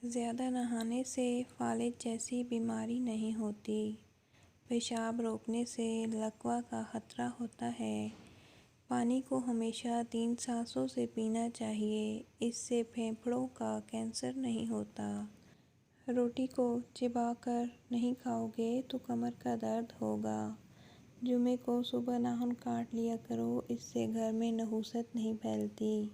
زیادہ نہانے سے فالج جیسی بیماری نہیں ہوتی۔ پیشاب روکنے سے لکوہ کا خطرہ ہوتا ہے۔ پانی کو ہمیشہ 3 سانسوں سے پینا چاہیے، اس سے پھیپھڑوں کا کینسر نہیں ہوتا۔ روٹی کو چبا کر نہیں کھاؤ گے تو کمر کا درد ہوگا۔ جمعے کو صبح ناخن کاٹ لیا کرو، اس سے گھر میں نحوست نہیں پھیلتی۔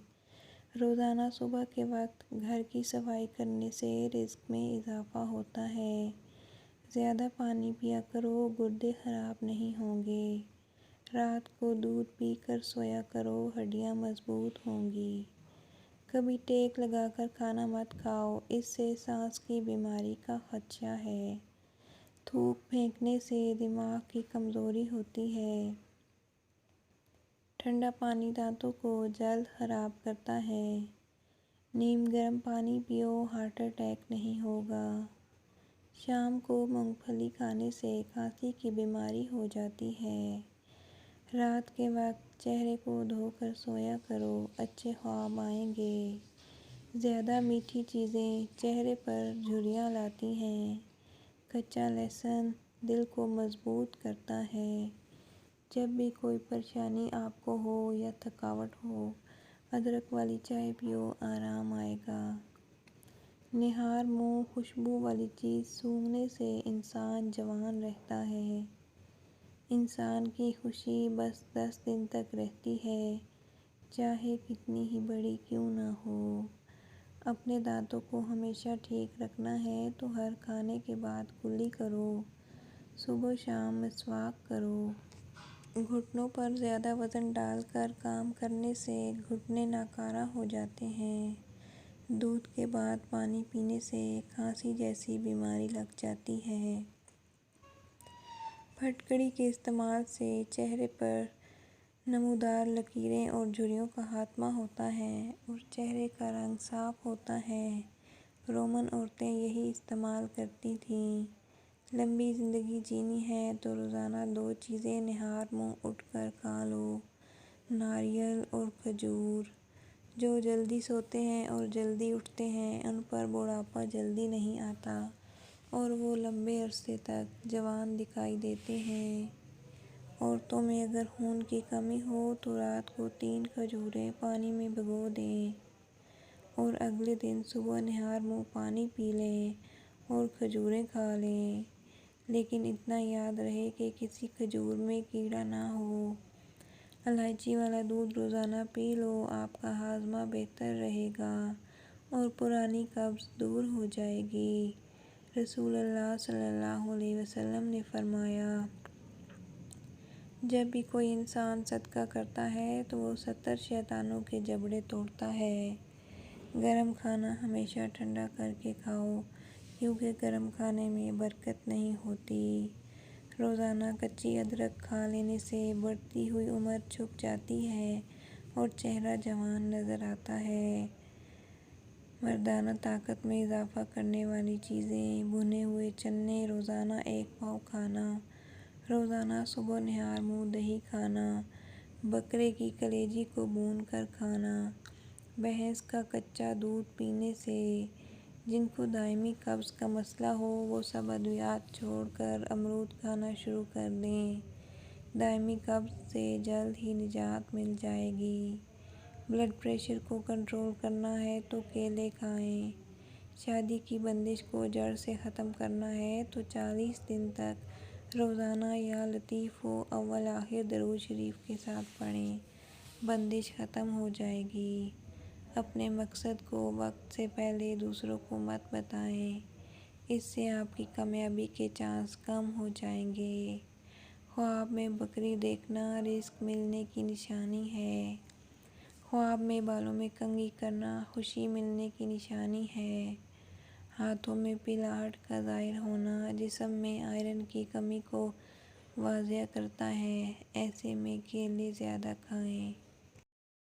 روزانہ صبح کے وقت گھر کی صفائی کرنے سے رزق میں اضافہ ہوتا ہے۔ زیادہ پانی پیا کرو، گردے خراب نہیں ہوں گے۔ رات کو دودھ پی کر سویا کرو، ہڈیاں مضبوط ہوں گی۔ کبھی ٹیک لگا کر کھانا مت کھاؤ، اس سے سانس کی بیماری کا خدشہ ہے۔ تھوک پھینکنے سے دماغ کی کمزوری ہوتی ہے۔ ٹھنڈا پانی دانتوں کو جلد خراب کرتا ہے۔ نیم گرم پانی پیو، ہارٹ اٹیک نہیں ہوگا۔ شام کو مونگ پھلی کھانے سے کھانسی کی بیماری ہو جاتی ہے۔ رات کے وقت چہرے کو دھو کر سویا کرو، اچھے خواب آئیں گے۔ زیادہ میٹھی چیزیں چہرے پر جھریاں لاتی ہیں۔ کچا لہسن دل کو مضبوط کرتا ہے۔ جب بھی کوئی پریشانی آپ کو ہو یا تھکاوٹ ہو، ادرک والی چائے پیو، آرام آئے گا۔ نہار منہ خوشبو والی چیز سونگھنے سے انسان جوان رہتا ہے۔ انسان کی خوشی بس 10 دن تک رہتی ہے، چاہے کتنی ہی بڑی کیوں نہ ہو۔ اپنے دانتوں کو ہمیشہ ٹھیک رکھنا ہے تو ہر کھانے کے بعد کلی کرو، صبح شام مسواک کرو۔ گھٹنوں پر زیادہ وزن ڈال کر کام کرنے سے گھٹنے ناکارہ ہو جاتے ہیں۔ دودھ کے بعد پانی پینے سے کھانسی جیسی بیماری لگ جاتی ہے۔ پھٹکڑی کے استعمال سے چہرے پر نمودار لکیریں اور جھریوں کا خاتمہ ہوتا ہے اور چہرے کا رنگ صاف ہوتا ہے۔ رومن عورتیں یہی استعمال کرتی تھیں۔ لمبی زندگی جینی ہے تو روزانہ 2 چیزیں نہار منہ اٹھ کر کھا لو، ناریل اور کھجور۔ جو جلدی سوتے ہیں اور جلدی اٹھتے ہیں، ان پر بڑھاپا جلدی نہیں آتا اور وہ لمبے عرصے تک جوان دکھائی دیتے ہیں۔ عورتوں میں اگر خون کی کمی ہو تو رات کو 3 کھجوریں پانی میں بھگو دیں اور اگلے دن صبح نہار منہ پانی پی لیں اور کھجوریں کھا لیں، لیکن اتنا یاد رہے کہ کسی کھجور میں کیڑا نہ ہو۔ الائچی والا دودھ روزانہ پی لو، آپ کا ہاضمہ بہتر رہے گا اور پرانی قبض دور ہو جائے گی۔ رسول اللہ صلی اللہ علیہ وسلم نے فرمایا، جب بھی کوئی انسان صدقہ کرتا ہے تو وہ 70 شیطانوں کے جبڑے توڑتا ہے۔ گرم کھانا ہمیشہ ٹھنڈا کر کے کھاؤ، کیونکہ گرم کھانے میں برکت نہیں ہوتی۔ روزانہ کچی ادرک کھا لینے سے بڑھتی ہوئی عمر چھپ جاتی ہے اور چہرہ جوان نظر آتا ہے۔ مردانہ طاقت میں اضافہ کرنے والی چیزیں: بھنے ہوئے چنے روزانہ 1 پاؤ کھانا، روزانہ صبح نہار منہ دہی کھانا، بکرے کی کلیجی کو بھون کر کھانا، بھینس کا کچا دودھ پینے سے۔ جن کو دائمی قبض کا مسئلہ ہو وہ سب ادویات چھوڑ کر امرود کھانا شروع کر دیں، دائمی قبض سے جلد ہی نجات مل جائے گی۔ بلڈ پریشر کو کنٹرول کرنا ہے تو کیلے کھائیں۔ شادی کی بندش کو جڑ سے ختم کرنا ہے تو 40 دن تک روزانہ یا لطیف و اول آخر درود شریف کے ساتھ پڑھیں، بندش ختم ہو جائے گی۔ اپنے مقصد کو وقت سے پہلے دوسروں کو مت بتائیں، اس سے آپ کی کامیابی کے چانس کم ہو جائیں گے۔ خواب میں بکری دیکھنا رزق ملنے کی نشانی ہے۔ خواب میں بالوں میں کنگھی کرنا خوشی ملنے کی نشانی ہے۔ ہاتھوں میں پلاہٹ کا ظاہر ہونا جسم میں آئرن کی کمی کو واضح کرتا ہے، ایسے میں کیلے زیادہ کھائیں۔